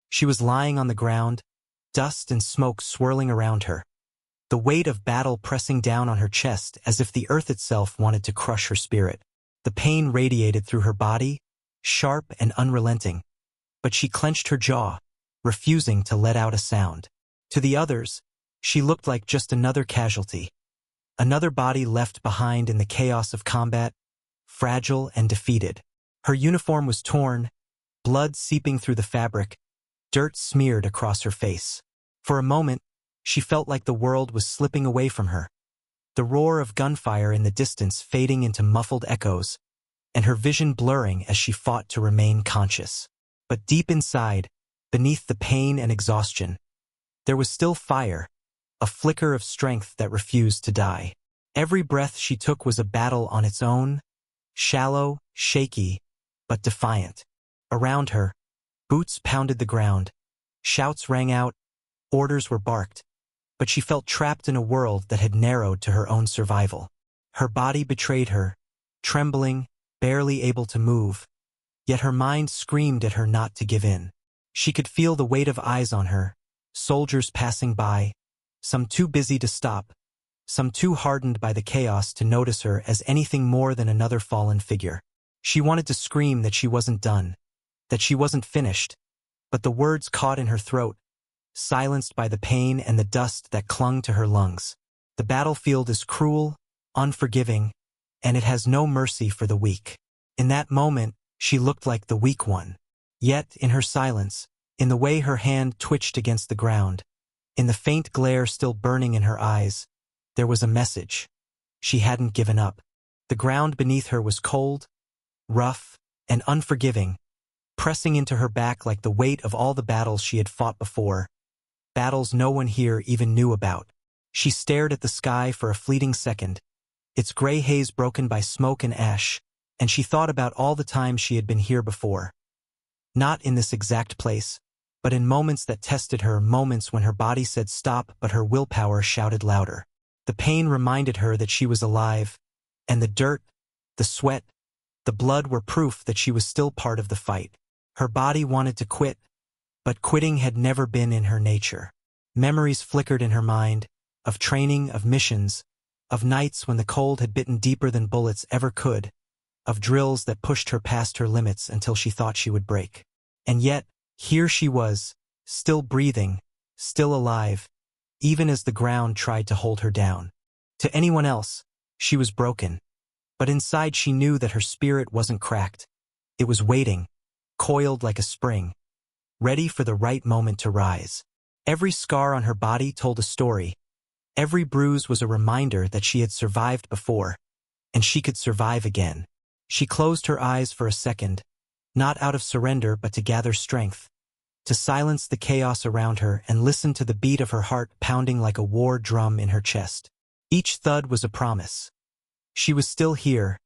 She was lying on the ground, dust and smoke swirling around her, the weight of battle pressing down on her chest as if the earth itself wanted to crush her spirit. The pain radiated through her body, sharp and unrelenting, but she clenched her jaw, refusing to let out a sound. To the others, she looked like just another casualty, another body left behind in the chaos of combat, fragile and defeated. Her uniform was torn, blood seeping through the fabric, dirt smeared across her face. For a moment, she felt like the world was slipping away from her, the roar of gunfire in the distance fading into muffled echoes, and her vision blurring as she fought to remain conscious. But deep inside, beneath the pain and exhaustion, there was still fire, a flicker of strength that refused to die. Every breath she took was a battle on its own, shallow, shaky, but defiant. Around her, boots pounded the ground, shouts rang out, orders were barked, but she felt trapped in a world that had narrowed to her own survival. Her body betrayed her, trembling, barely able to move, yet her mind screamed at her not to give in. She could feel the weight of eyes on her, soldiers passing by, some too busy to stop, some too hardened by the chaos to notice her as anything more than another fallen figure. She wanted to scream that she wasn't done, that she wasn't finished, but the words caught in her throat, silenced by the pain and the dust that clung to her lungs. The battlefield is cruel, unforgiving, and it has no mercy for the weak. In that moment, she looked like the weak one. Yet, in her silence, in the way her hand twitched against the ground, in the faint glare still burning in her eyes, there was a message. She hadn't given up. The ground beneath her was cold, rough, and unforgiving, pressing into her back like the weight of all the battles she had fought before, battles no one here even knew about. She stared at the sky for a fleeting second, its gray haze broken by smoke and ash, and she thought about all the times she had been here before. Not in this exact place, but in moments that tested her, moments when her body said stop but her willpower shouted louder. The pain reminded her that she was alive, and the dirt, the sweat, the blood were proof that she was still part of the fight. Her body wanted to quit, but quitting had never been in her nature. Memories flickered in her mind, of training, of missions, of nights when the cold had bitten deeper than bullets ever could, of drills that pushed her past her limits until she thought she would break. And yet, here she was, still breathing, still alive, even as the ground tried to hold her down. To anyone else, she was broken. But inside she knew that her spirit wasn't cracked. It was waiting, coiled like a spring, ready for the right moment to rise. Every scar on her body told a story. Every bruise was a reminder that she had survived before, and she could survive again. She closed her eyes for a second, not out of surrender but to gather strength, to silence the chaos around her and listen to the beat of her heart pounding like a war drum in her chest. Each thud was a promise. She was still here,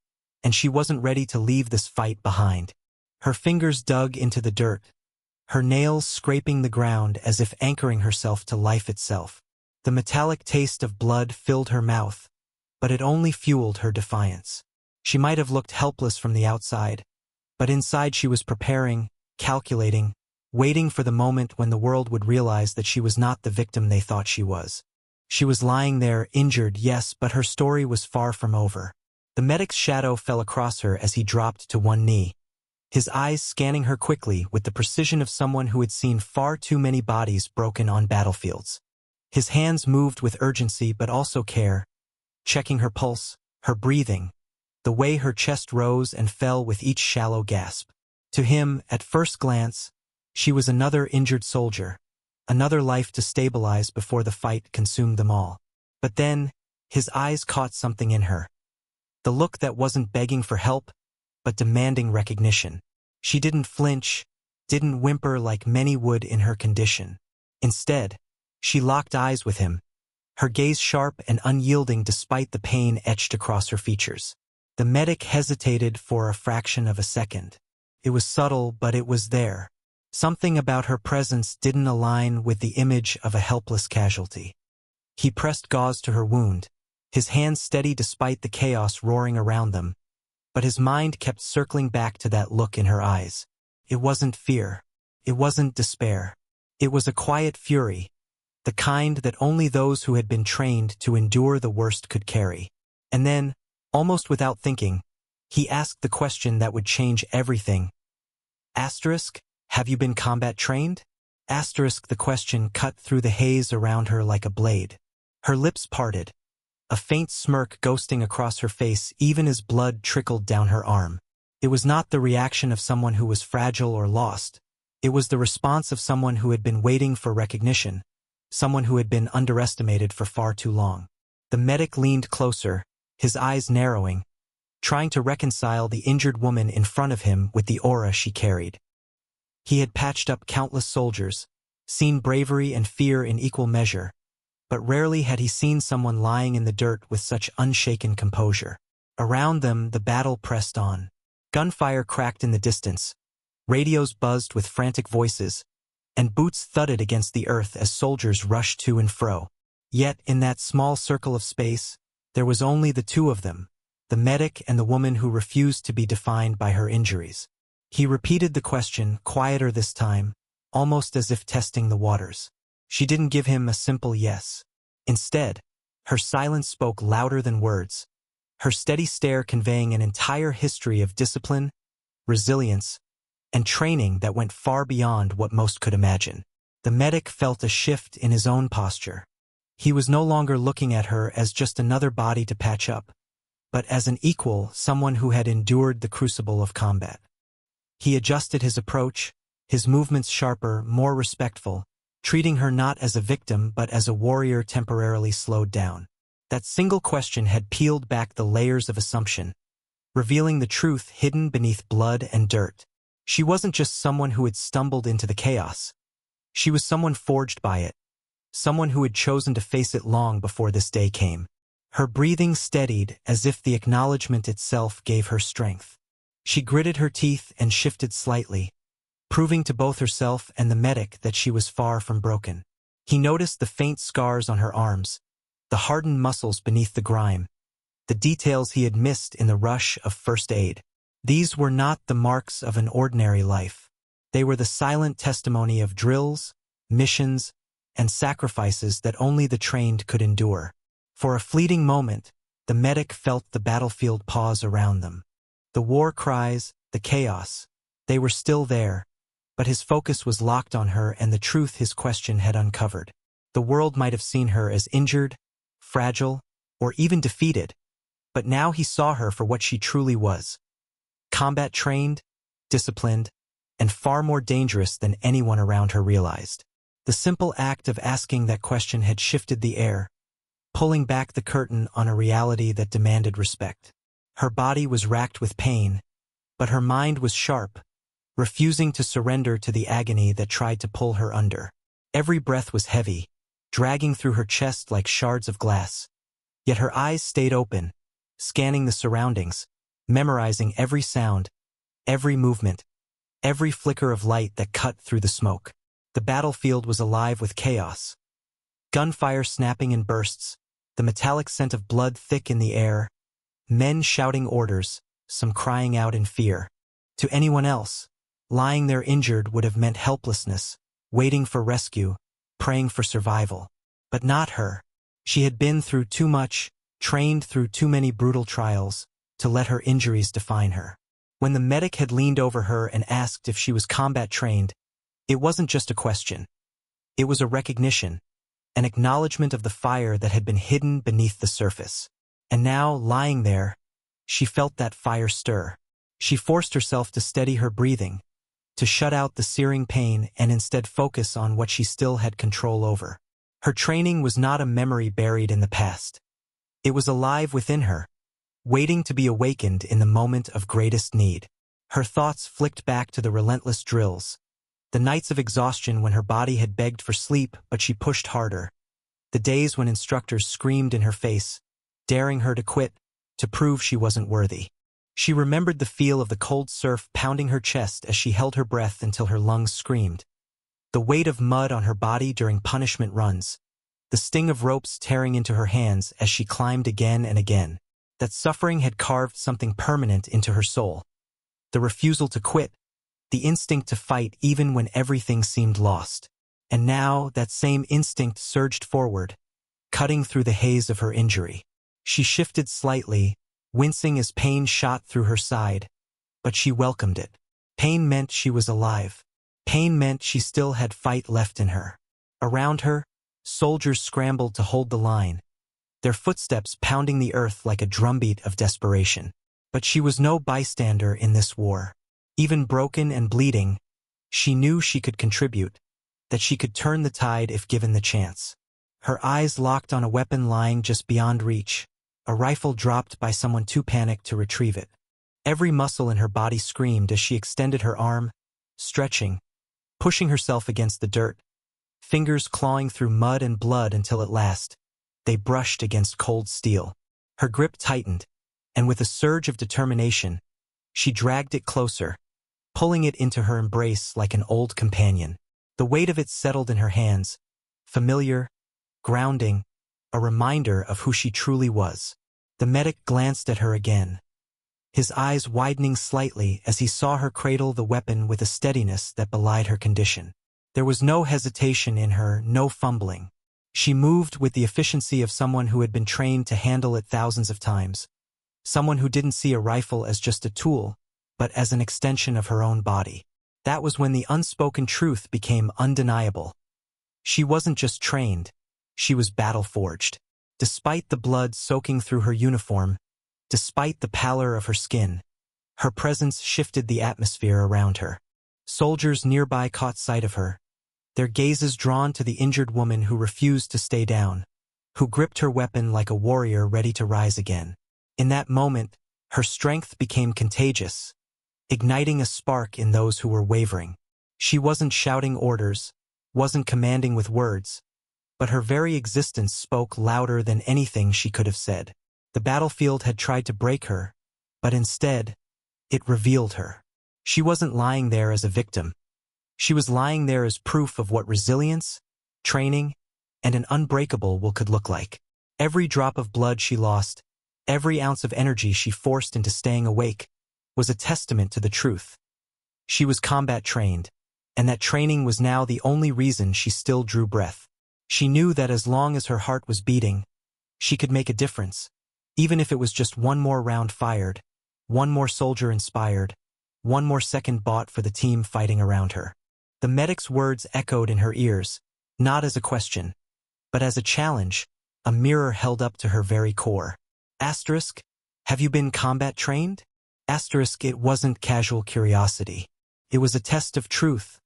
and she wasn't ready to leave this fight behind. Her fingers dug into the dirt, her nails scraping the ground as if anchoring herself to life itself. The metallic taste of blood filled her mouth, but it only fueled her defiance. She might have looked helpless from the outside, but inside she was preparing, calculating, waiting for the moment when the world would realize that she was not the victim they thought she was. She was lying there, injured, yes, but her story was far from over. The medic's shadow fell across her as he dropped to one knee, his eyes scanning her quickly with the precision of someone who had seen far too many bodies broken on battlefields. His hands moved with urgency but also care, checking her pulse, her breathing, the way her chest rose and fell with each shallow gasp. To him, at first glance, she was another injured soldier, another life to stabilize before the fight consumed them all. But then, his eyes caught something in her. The look that wasn't begging for help, but demanding recognition. She didn't flinch, didn't whimper like many would in her condition. Instead, she locked eyes with him, her gaze sharp and unyielding despite the pain etched across her features. The medic hesitated for a fraction of a second. It was subtle, but it was there. Something about her presence didn't align with the image of a helpless casualty. He pressed gauze to her wound, his hands steady despite the chaos roaring around them, but his mind kept circling back to that look in her eyes. It wasn't fear. It wasn't despair. It was a quiet fury, the kind that only those who had been trained to endure the worst could carry. And then, almost without thinking, he asked the question that would change everything. Asterisk, have you been combat trained? Asterisk, the question cut through the haze around her like a blade. Her lips parted, a faint smirk ghosting across her face even as blood trickled down her arm. It was not the reaction of someone who was fragile or lost. It was the response of someone who had been waiting for recognition, someone who had been underestimated for far too long. The medic leaned closer, his eyes narrowing, trying to reconcile the injured woman in front of him with the aura she carried. He had patched up countless soldiers, seen bravery and fear in equal measure, but rarely had he seen someone lying in the dirt with such unshaken composure. Around them, the battle pressed on. Gunfire cracked in the distance, radios buzzed with frantic voices, and boots thudded against the earth as soldiers rushed to and fro. Yet, in that small circle of space, there was only the two of them, the medic and the woman who refused to be defined by her injuries. He repeated the question, quieter this time, almost as if testing the waters. She didn't give him a simple yes. Instead, her silence spoke louder than words, her steady stare conveying an entire history of discipline, resilience, and training that went far beyond what most could imagine. The medic felt a shift in his own posture. He was no longer looking at her as just another body to patch up, but as an equal, someone who had endured the crucible of combat. He adjusted his approach, his movements sharper, more respectful, treating her not as a victim but as a warrior temporarily slowed down. That single question had peeled back the layers of assumption, revealing the truth hidden beneath blood and dirt. She wasn't just someone who had stumbled into the chaos. She was someone forged by it, someone who had chosen to face it long before this day came. Her breathing steadied as if the acknowledgement itself gave her strength. She gritted her teeth and shifted slightly, proving to both herself and the medic that she was far from broken. He noticed the faint scars on her arms, the hardened muscles beneath the grime, the details he had missed in the rush of first aid. These were not the marks of an ordinary life. They were the silent testimony of drills, missions, and sacrifices that only the trained could endure. For a fleeting moment, the medic felt the battlefield pause around them. The war cries, the chaos, they were still there, but his focus was locked on her and the truth his question had uncovered. The world might have seen her as injured, fragile, or even defeated, but now he saw her for what she truly was. Combat trained, disciplined, and far more dangerous than anyone around her realized. The simple act of asking that question had shifted the air, pulling back the curtain on a reality that demanded respect. Her body was racked with pain, but her mind was sharp, refusing to surrender to the agony that tried to pull her under. Every breath was heavy, dragging through her chest like shards of glass. Yet her eyes stayed open, scanning the surroundings, memorizing every sound, every movement, every flicker of light that cut through the smoke. The battlefield was alive with chaos. Gunfire snapping in bursts, the metallic scent of blood thick in the air, men shouting orders, some crying out in fear. To anyone else, lying there injured would have meant helplessness, waiting for rescue, praying for survival. But not her. She had been through too much, trained through too many brutal trials, to let her injuries define her. When the medic had leaned over her and asked if she was combat trained, it wasn't just a question. It was a recognition, an acknowledgement of the fire that had been hidden beneath the surface. And now, lying there, she felt that fire stir. She forced herself to steady her breathing, to shut out the searing pain and instead focus on what she still had control over. Her training was not a memory buried in the past. It was alive within her, waiting to be awakened in the moment of greatest need. Her thoughts flicked back to the relentless drills, the nights of exhaustion when her body had begged for sleep but she pushed harder, the days when instructors screamed in her face, daring her to quit, to prove she wasn't worthy. She remembered the feel of the cold surf pounding her chest as she held her breath until her lungs screamed, the weight of mud on her body during punishment runs, the sting of ropes tearing into her hands as she climbed again and again. That suffering had carved something permanent into her soul. The refusal to quit, the instinct to fight even when everything seemed lost. And now that same instinct surged forward, cutting through the haze of her injury. She shifted slightly, wincing as pain shot through her side, but she welcomed it. Pain meant she was alive. Pain meant she still had fight left in her. Around her, soldiers scrambled to hold the line, their footsteps pounding the earth like a drumbeat of desperation. But she was no bystander in this war. Even broken and bleeding, she knew she could contribute, that she could turn the tide if given the chance. Her eyes locked on a weapon lying just beyond reach, a rifle dropped by someone too panicked to retrieve it. Every muscle in her body screamed as she extended her arm, stretching, pushing herself against the dirt, fingers clawing through mud and blood until at last, they brushed against cold steel. Her grip tightened, and with a surge of determination, she dragged it closer, pulling it into her embrace like an old companion. The weight of it settled in her hands, familiar, grounding, a reminder of who she truly was. The medic glanced at her again, his eyes widening slightly as he saw her cradle the weapon with a steadiness that belied her condition. There was no hesitation in her, no fumbling. She moved with the efficiency of someone who had been trained to handle it thousands of times, someone who didn't see a rifle as just a tool, but as an extension of her own body. That was when the unspoken truth became undeniable. She wasn't just trained, she was battle-forged. Despite the blood soaking through her uniform, despite the pallor of her skin, her presence shifted the atmosphere around her. Soldiers nearby caught sight of her, their gazes drawn to the injured woman who refused to stay down, who gripped her weapon like a warrior ready to rise again. In that moment, her strength became contagious, igniting a spark in those who were wavering. She wasn't shouting orders, wasn't commanding with words, but her very existence spoke louder than anything she could have said. The battlefield had tried to break her, but instead, it revealed her. She wasn't lying there as a victim. She was lying there as proof of what resilience, training, and an unbreakable will could look like. Every drop of blood she lost, every ounce of energy she forced into staying awake, was a testament to the truth. She was combat trained, and that training was now the only reason she still drew breath. She knew that as long as her heart was beating, she could make a difference, even if it was just one more round fired, one more soldier inspired, one more second bought for the team fighting around her. The medic's words echoed in her ears, not as a question, but as a challenge, a mirror held up to her very core. Asterisk, have you been combat trained? Asterisk, it wasn't casual curiosity. It was a test of truth,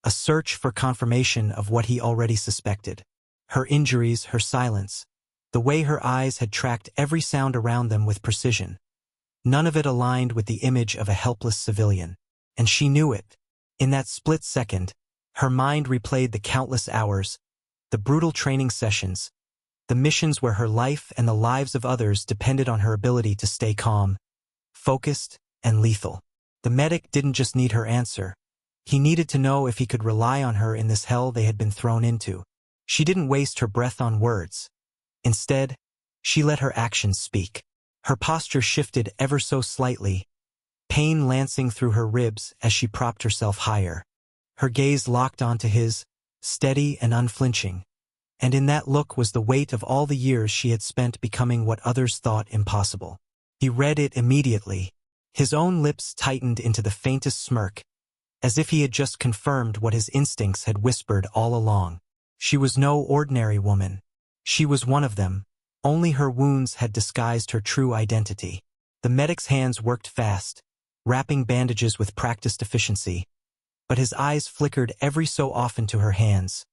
a search for confirmation of what he already suspected. Her injuries, her silence, the way her eyes had tracked every sound around them with precision. None of it aligned with the image of a helpless civilian. And she knew it. In that split second, her mind replayed the countless hours, the brutal training sessions, the missions where her life and the lives of others depended on her ability to stay calm, focused, and lethal. The medic didn't just need her answer. He needed to know if he could rely on her in this hell they had been thrown into. She didn't waste her breath on words. Instead, she let her actions speak. Her posture shifted ever so slightly, pain lancing through her ribs as she propped herself higher. Her gaze locked onto his, steady and unflinching, and in that look was the weight of all the years she had spent becoming what others thought impossible. He read it immediately. His own lips tightened into the faintest smirk, as if he had just confirmed what his instincts had whispered all along. She was no ordinary woman. She was one of them. Only her wounds had disguised her true identity. The medic's hands worked fast, wrapping bandages with practiced efficiency, but his eyes flickered every so often to her hands,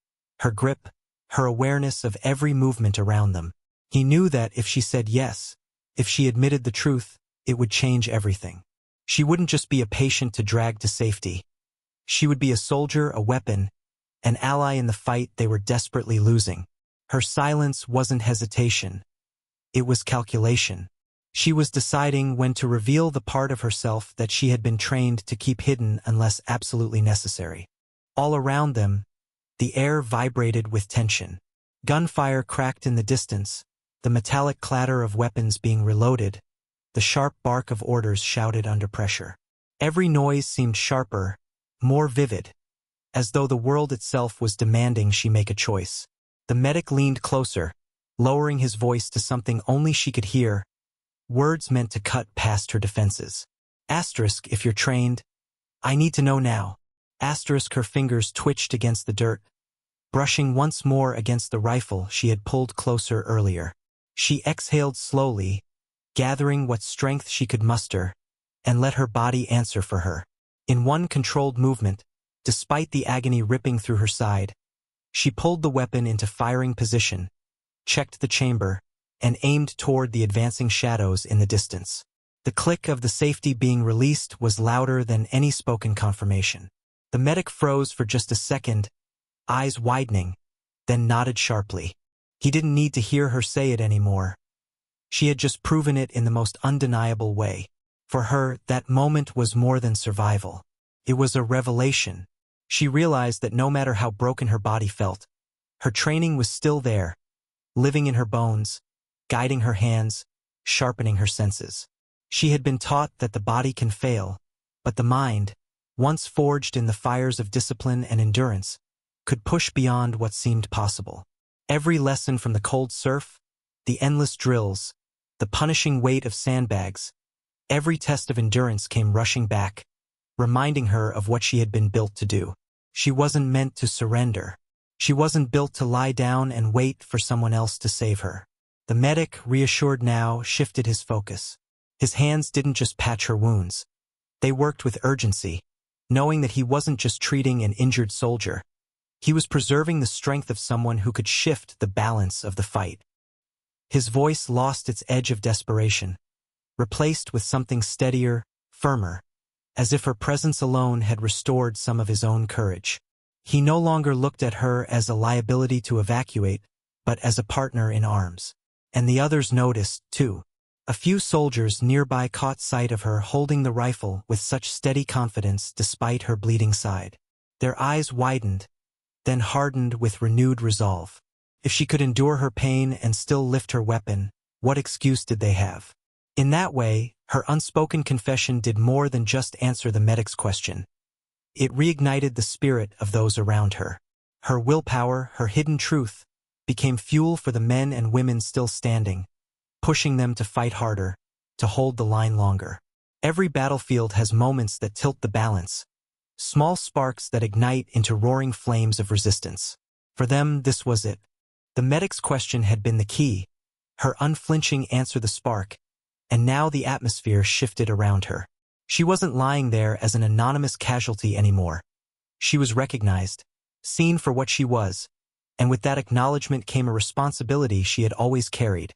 her grip, her awareness of every movement around them. He knew that if she said yes, if she admitted the truth, it would change everything. She wouldn't just be a patient to drag to safety. She would be a soldier, a weapon, an ally in the fight they were desperately losing. Her silence wasn't hesitation. It was calculation. She was deciding when to reveal the part of herself that she had been trained to keep hidden unless absolutely necessary. All around them, the air vibrated with tension. Gunfire cracked in the distance, the metallic clatter of weapons being reloaded, the sharp bark of orders shouted under pressure. Every noise seemed sharper, more vivid, as though the world itself was demanding she make a choice. The medic leaned closer, lowering his voice to something only she could hear, words meant to cut past her defenses. Asterisk, if you're trained, I need to know now. Asterisk, her fingers twitched against the dirt, brushing once more against the rifle she had pulled closer earlier. She exhaled slowly, gathering what strength she could muster, and let her body answer for her. In one controlled movement, despite the agony ripping through her side, she pulled the weapon into firing position, checked the chamber, and aimed toward the advancing shadows in the distance. The click of the safety being released was louder than any spoken confirmation. The medic froze for just a second, eyes widening, then nodded sharply. He didn't need to hear her say it anymore. She had just proven it in the most undeniable way. For her, that moment was more than survival. It was a revelation. She realized that no matter how broken her body felt, her training was still there, living in her bones, guiding her hands, sharpening her senses. She had been taught that the body can fail, but the mind, once forged in the fires of discipline and endurance, could push beyond what seemed possible. Every lesson from the cold surf, the endless drills, the punishing weight of sandbags, every test of endurance came rushing back, reminding her of what she had been built to do. She wasn't meant to surrender. She wasn't built to lie down and wait for someone else to save her. The medic, reassured now, shifted his focus. His hands didn't just patch her wounds. They worked with urgency, knowing that he wasn't just treating an injured soldier. He was preserving the strength of someone who could shift the balance of the fight. His voice lost its edge of desperation, replaced with something steadier, firmer, as if her presence alone had restored some of his own courage. He no longer looked at her as a liability to evacuate, but as a partner in arms. And the others noticed, too. A few soldiers nearby caught sight of her holding the rifle with such steady confidence despite her bleeding side. Their eyes widened, then hardened with renewed resolve. If she could endure her pain and still lift her weapon, what excuse did they have? In that way, her unspoken confession did more than just answer the medic's question. It reignited the spirit of those around her. Her willpower, her hidden truth, became fuel for the men and women still standing, pushing them to fight harder, to hold the line longer. Every battlefield has moments that tilt the balance, small sparks that ignite into roaring flames of resistance. For them, this was it. The medic's question had been the key, her unflinching answer the spark, and now the atmosphere shifted around her. She wasn't lying there as an anonymous casualty anymore. She was recognized, seen for what she was, and with that acknowledgement came a responsibility she had always carried,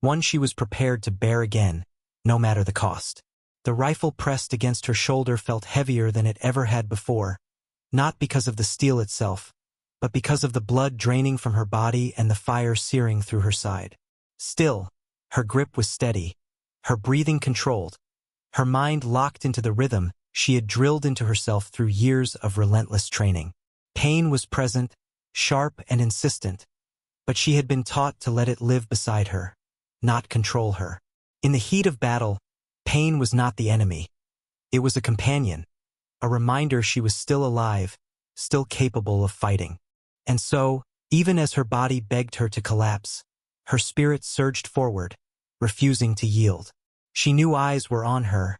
one she was prepared to bear again, no matter the cost. The rifle pressed against her shoulder felt heavier than it ever had before, not because of the steel itself, but because of the blood draining from her body and the fire searing through her side. Still, her grip was steady, her breathing controlled, her mind locked into the rhythm she had drilled into herself through years of relentless training. Pain was present, sharp and insistent, but she had been taught to let it live beside her, not control her. In the heat of battle, pain was not the enemy. It was a companion, a reminder she was still alive, still capable of fighting. And so, even as her body begged her to collapse, her spirit surged forward, refusing to yield. She knew eyes were on her,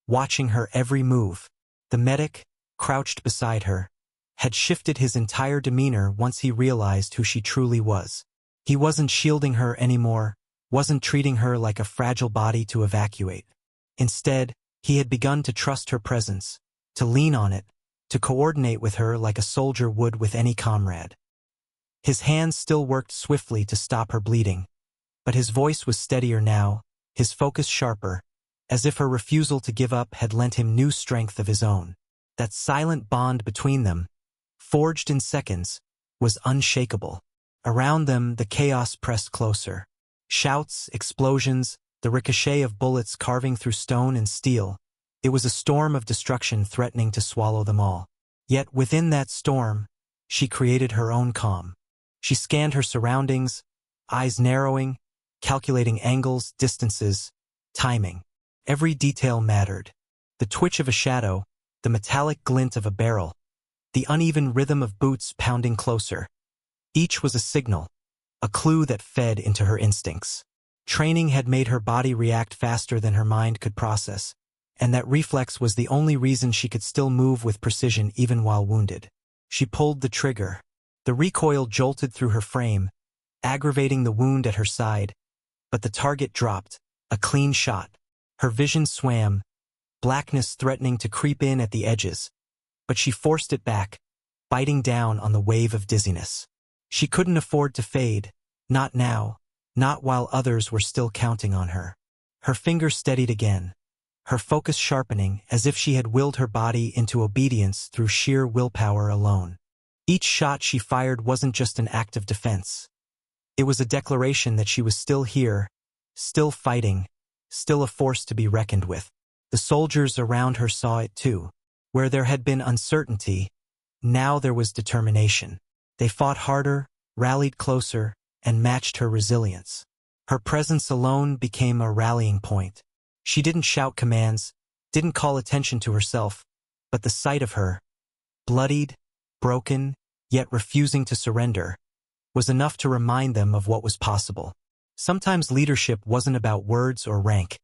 watching her every move. The medic, crouched beside her, had shifted his entire demeanor once he realized who she truly was. He wasn't shielding her anymore, wasn't treating her like a fragile body to evacuate. Instead, he had begun to trust her presence, to lean on it, to coordinate with her like a soldier would with any comrade. His hands still worked swiftly to stop her bleeding, but his voice was steadier now, his focus sharper, as if her refusal to give up had lent him new strength of his own. That silent bond between them, forged in seconds, was unshakable. Around them, the chaos pressed closer. Shouts, explosions, the ricochet of bullets carving through stone and steel. It was a storm of destruction threatening to swallow them all. Yet within that storm, she created her own calm. She scanned her surroundings, eyes narrowing, calculating angles, distances, timing. Every detail mattered. The twitch of a shadow, the metallic glint of a barrel, the uneven rhythm of boots pounding closer. Each was a signal, a clue that fed into her instincts. Training had made her body react faster than her mind could process, and that reflex was the only reason she could still move with precision even while wounded. She pulled the trigger. The recoil jolted through her frame, aggravating the wound at her side, but the target dropped, a clean shot. Her vision swam, blackness threatening to creep in at the edges, but she forced it back, biting down on the wave of dizziness. She couldn't afford to fade, not now, not while others were still counting on her. Her fingers steadied again, her focus sharpening as if she had willed her body into obedience through sheer willpower alone. Each shot she fired wasn't just an act of defense. It was a declaration that she was still here, still fighting, still a force to be reckoned with. The soldiers around her saw it too. Where there had been uncertainty, now there was determination. They fought harder, rallied closer, and matched her resilience. Her presence alone became a rallying point. She didn't shout commands, didn't call attention to herself, but the sight of her, bloodied, broken, yet refusing to surrender, was enough to remind them of what was possible. Sometimes leadership wasn't about words or rank.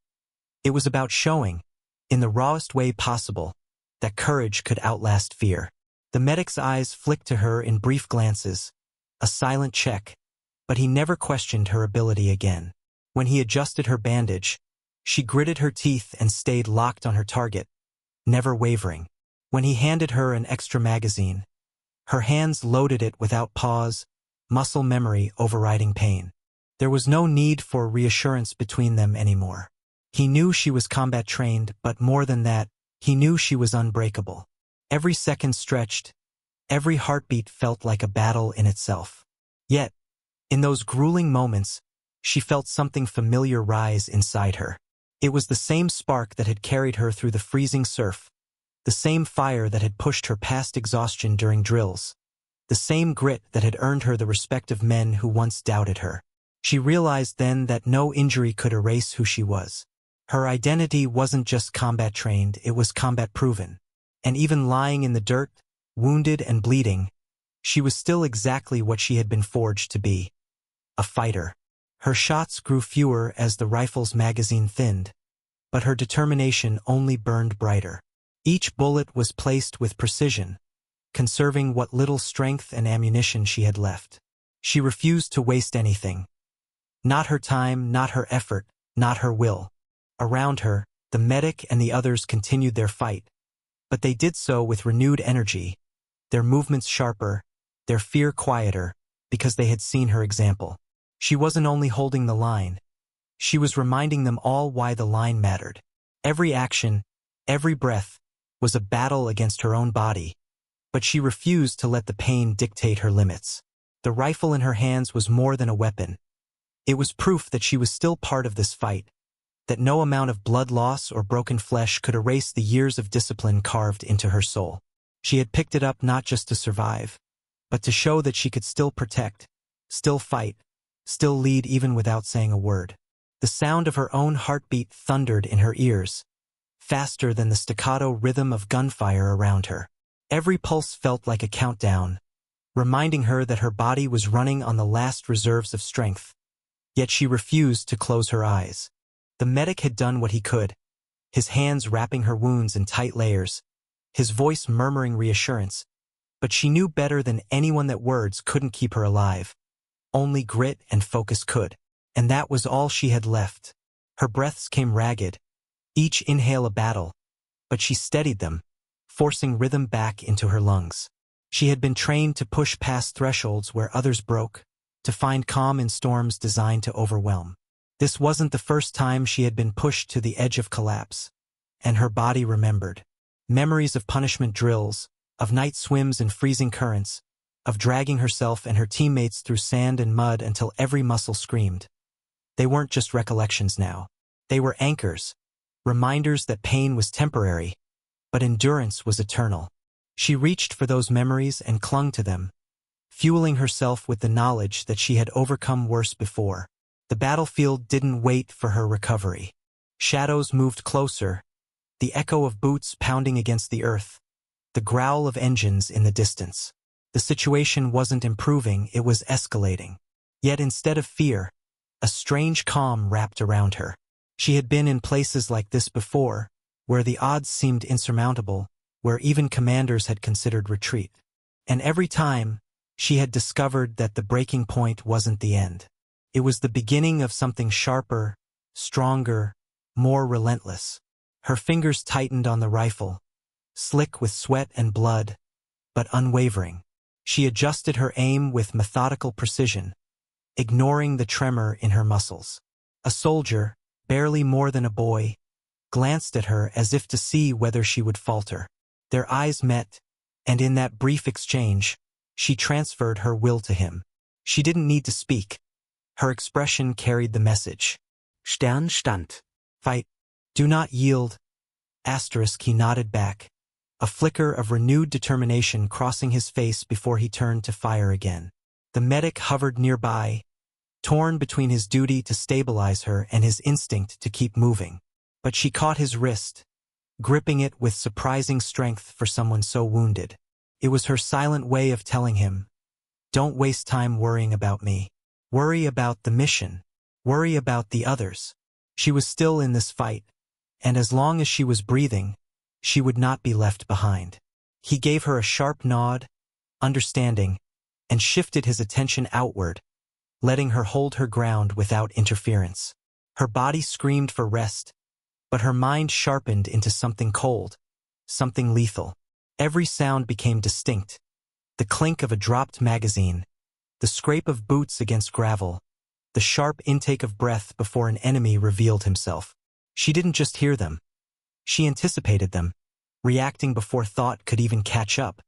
It was about showing, in the rawest way possible, that courage could outlast fear. The medic's eyes flicked to her in brief glances, a silent check, but he never questioned her ability again. When he adjusted her bandage, she gritted her teeth and stayed locked on her target, never wavering. When he handed her an extra magazine, her hands loaded it without pause, muscle memory overriding pain. There was no need for reassurance between them anymore. He knew she was combat trained, but more than that, he knew she was unbreakable. Every second stretched, every heartbeat felt like a battle in itself. Yet, in those grueling moments, she felt something familiar rise inside her. It was the same spark that had carried her through the freezing surf, the same fire that had pushed her past exhaustion during drills, the same grit that had earned her the respect of men who once doubted her. She realized then that no injury could erase who she was. Her identity wasn't just combat trained, it was combat proven. And even lying in the dirt, wounded and bleeding, she was still exactly what she had been forged to be. A fighter. Her shots grew fewer as the rifle's magazine thinned, but her determination only burned brighter. Each bullet was placed with precision, conserving what little strength and ammunition she had left. She refused to waste anything. Not her time, not her effort, not her will. Around her, the medic and the others continued their fight, but they did so with renewed energy, their movements sharper, their fear quieter, because they had seen her example. She wasn't only holding the line, she was reminding them all why the line mattered. Every action, every breath, was a battle against her own body, but she refused to let the pain dictate her limits. The rifle in her hands was more than a weapon. It was proof that she was still part of this fight, that no amount of blood loss or broken flesh could erase the years of discipline carved into her soul. She had picked it up not just to survive, but to show that she could still protect, still fight, still lead even without saying a word. The sound of her own heartbeat thundered in her ears, faster than the staccato rhythm of gunfire around her. Every pulse felt like a countdown, reminding her that her body was running on the last reserves of strength. Yet she refused to close her eyes. The medic had done what he could, his hands wrapping her wounds in tight layers, his voice murmuring reassurance, but she knew better than anyone that words couldn't keep her alive. Only grit and focus could, and that was all she had left. Her breaths came ragged, each inhale a battle, but she steadied them, forcing rhythm back into her lungs. She had been trained to push past thresholds where others broke, to find calm in storms designed to overwhelm. This wasn't the first time she had been pushed to the edge of collapse, and her body remembered. Memories of punishment drills, of night swims in freezing currents, of dragging herself and her teammates through sand and mud until every muscle screamed. They weren't just recollections now. They were anchors, reminders that pain was temporary, but endurance was eternal. She reached for those memories and clung to them, fueling herself with the knowledge that she had overcome worse before. The battlefield didn't wait for her recovery. Shadows moved closer, the echo of boots pounding against the earth, the growl of engines in the distance. The situation wasn't improving, it was escalating. Yet instead of fear, a strange calm wrapped around her. She had been in places like this before, where the odds seemed insurmountable, where even commanders had considered retreat. And every time, she had discovered that the breaking point wasn't the end. It was the beginning of something sharper, stronger, more relentless. Her fingers tightened on the rifle, slick with sweat and blood, but unwavering. She adjusted her aim with methodical precision, ignoring the tremor in her muscles. A soldier, barely more than a boy, glanced at her as if to see whether she would falter. Their eyes met, and in that brief exchange, she transferred her will to him. She didn't need to speak. Her expression carried the message. Stern stand. Fight. Do not yield. Asterisk, he nodded back, a flicker of renewed determination crossing his face before he turned to fire again. The medic hovered nearby, torn between his duty to stabilize her and his instinct to keep moving. But she caught his wrist, gripping it with surprising strength for someone so wounded. It was her silent way of telling him, "Don't waste time worrying about me. Worry about the mission. Worry about the others." She was still in this fight, and as long as she was breathing, she would not be left behind. He gave her a sharp nod, understanding, and shifted his attention outward, letting her hold her ground without interference. Her body screamed for rest, but her mind sharpened into something cold, something lethal. Every sound became distinct: the clink of a dropped magazine, the scrape of boots against gravel, the sharp intake of breath before an enemy revealed himself. She didn't just hear them. She anticipated them, reacting before thought could even catch up.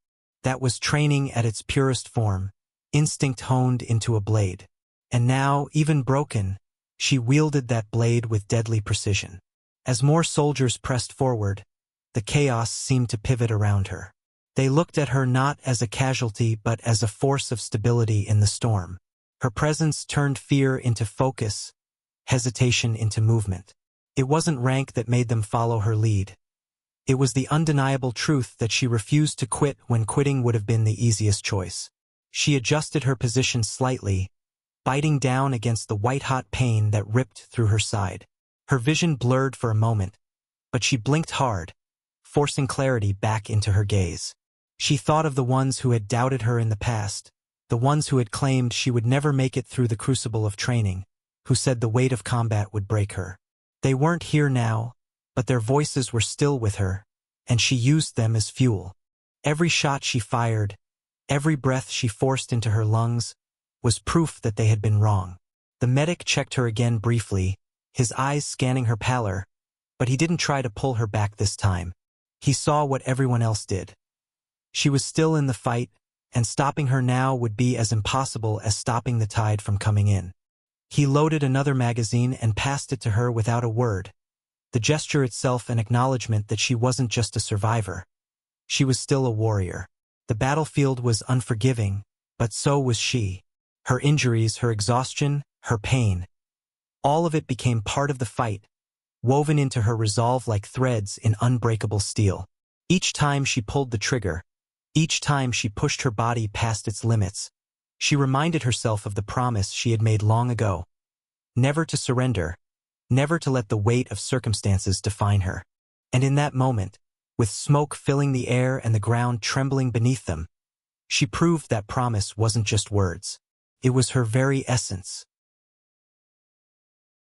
That was training at its purest form, instinct honed into a blade. And now, even broken, she wielded that blade with deadly precision. As more soldiers pressed forward, the chaos seemed to pivot around her. They looked at her not as a casualty but as a force of stability in the storm. Her presence turned fear into focus, hesitation into movement. It wasn't rank that made them follow her lead. It was the undeniable truth that she refused to quit when quitting would have been the easiest choice. She adjusted her position slightly, biting down against the white-hot pain that ripped through her side. Her vision blurred for a moment, but she blinked hard, forcing clarity back into her gaze. She thought of the ones who had doubted her in the past, the ones who had claimed she would never make it through the crucible of training, who said the weight of combat would break her. They weren't here now, but their voices were still with her, and she used them as fuel. Every shot she fired, every breath she forced into her lungs, was proof that they had been wrong. The medic checked her again briefly, his eyes scanning her pallor, but he didn't try to pull her back this time. He saw what everyone else did. She was still in the fight, and stopping her now would be as impossible as stopping the tide from coming in. He loaded another magazine and passed it to her without a word, the gesture itself an acknowledgement that she wasn't just a survivor. She was still a warrior. The battlefield was unforgiving, but so was she. Her injuries, her exhaustion, her pain. All of it became part of the fight, woven into her resolve like threads in unbreakable steel. Each time she pulled the trigger, each time she pushed her body past its limits, she reminded herself of the promise she had made long ago. Never to surrender, never to let the weight of circumstances define her. And in that moment, with smoke filling the air and the ground trembling beneath them, she proved that promise wasn't just words. It was her very essence.